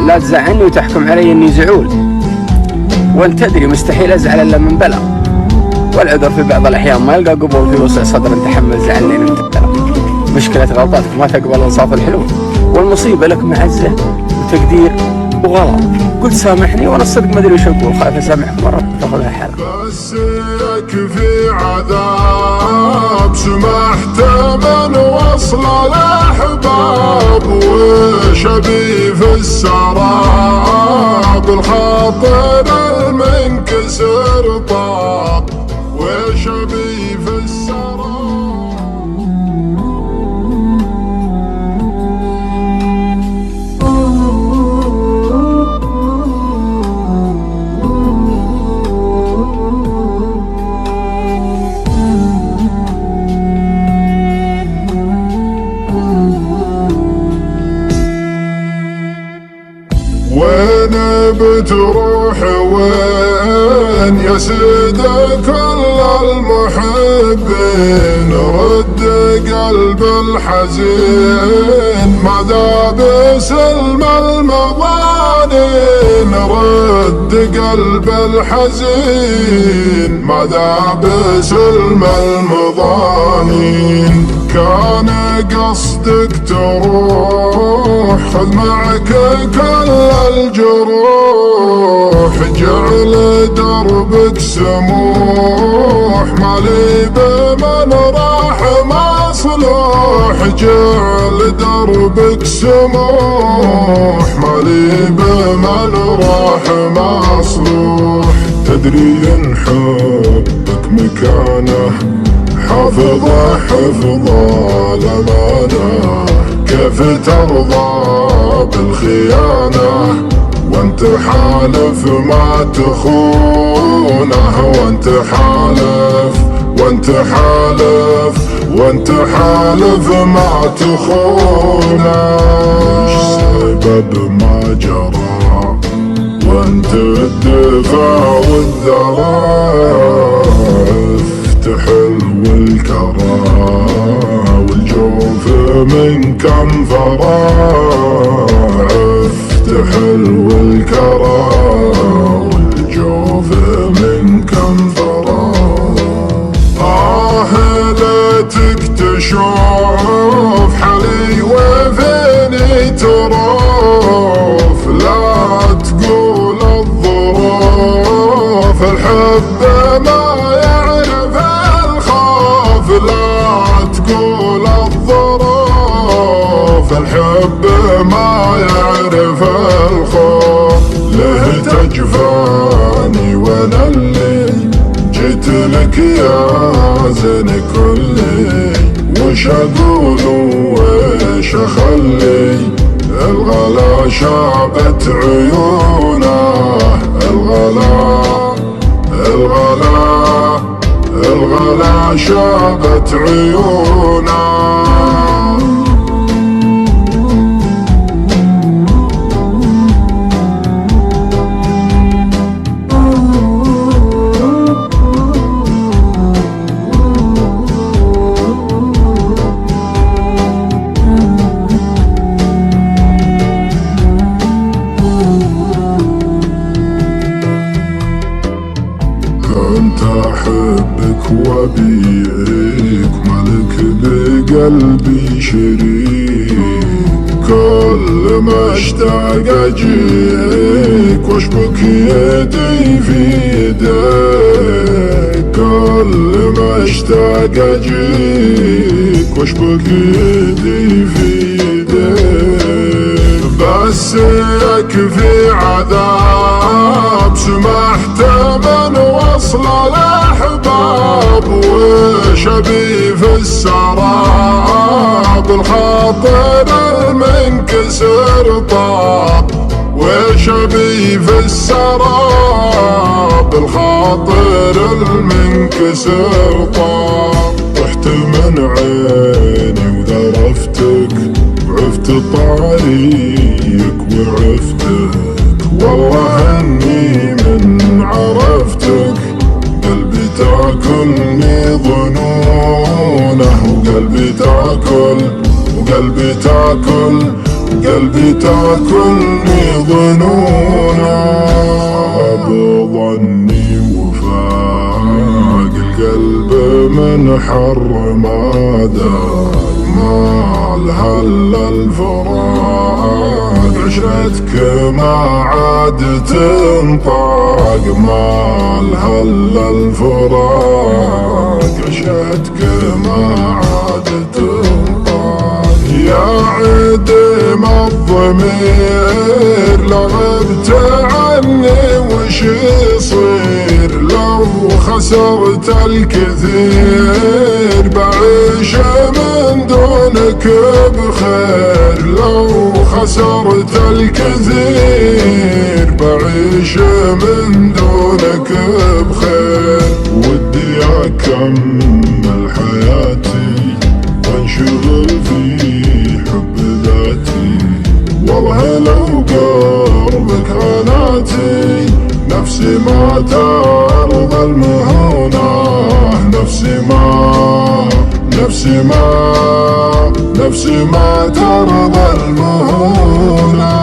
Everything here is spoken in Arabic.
لا تزعلني وتحكم علي اني زعول، وانت تدري مستحيل ازعل الا من بلا، والعذر في بعض الاحيان ما يلقى قبول في وسع صدر تحمل زعلني من البلا. مشكلة غلطاتك ما تقبل انصاف الحلول، والمصيبة لك معزة وتقدير وغلط. قلت سامحني وانا الصدق ما ادري وش اقول، خايف اسامحك مرة تاخذها حالة. بس يكفي عذاب سمحت من وصل الاحباب، وش ابي في السراب الخاطر المنكسر طاب، وش ابي في السراب. وين بتروح وين يا سيد كل المحبين، رد قلب الحزين ما ذاب سلم المظالم، رد قلب الحزين ما ذاب سلم المظالم. كان قصدك تروح خذ معك كل الجروح، جعل دربك سموح مالي بمن راح مصلوح، جعل دربك سموح مالي بمن راح مصلوح. تدري ان حبك مكانه حافظه حفظ الأمانة، كيف ترضى بالخيانة وانت حالف ما تخونه، وانت حالف ما تخونه. وش سبب ما جرى وانت الدفاع والذراع، تحل والكرى والجوف من كم فراع، تحل والكرى والجوف من كم فراع. ليتك تشوف حالي وفيني تروف، لا تقول الظروف الحب ما لا تقول الظروف الحب ما يعرف الخوف. له تجفاني وانا اللي جيت لك يا زين كلي، وش اقول وش اخلي الغلا شابت عيونه، الغلا شابت عيونا. كنت احبك وابيك ملك بقلبي شريك، كل ما اشتاق اجيك واشبك يدي في يديك، كل ما اشتاق اجيك واشبك يدي في يديك. بس يكفي عذاب سمحت من وصل الاحباب، وش ابي في السراب الخاطر المنكسر طاب، وش ابي في السراب الخاطر المنكسر طاب. رحت من عيني وذرفتك وعفت طريق وعفتك، والله اني من عرفتك قلبي تاكلني ظنونه، وقلبي قلبي تاكلني ظنونا. خاب ظني وفاق القلب من حر ما داق، ما لها الا الفراق، عشرتك ما عاد تنطاق، ما لها الا الفراق، عشرتك ما عاد تنطاق. يا عدم الضمير لو غبت عني وش يصير، لو خسرت الكثير بعيش من دونك بخير، لو خسرت الكثير بعيش من دونك بخير. ودي أكمل حياتي وانشغل في حب ذاتي، والله لو قربك عناتي نفسي ما ترضى المهونة، نفسي ما ترضى المهونة.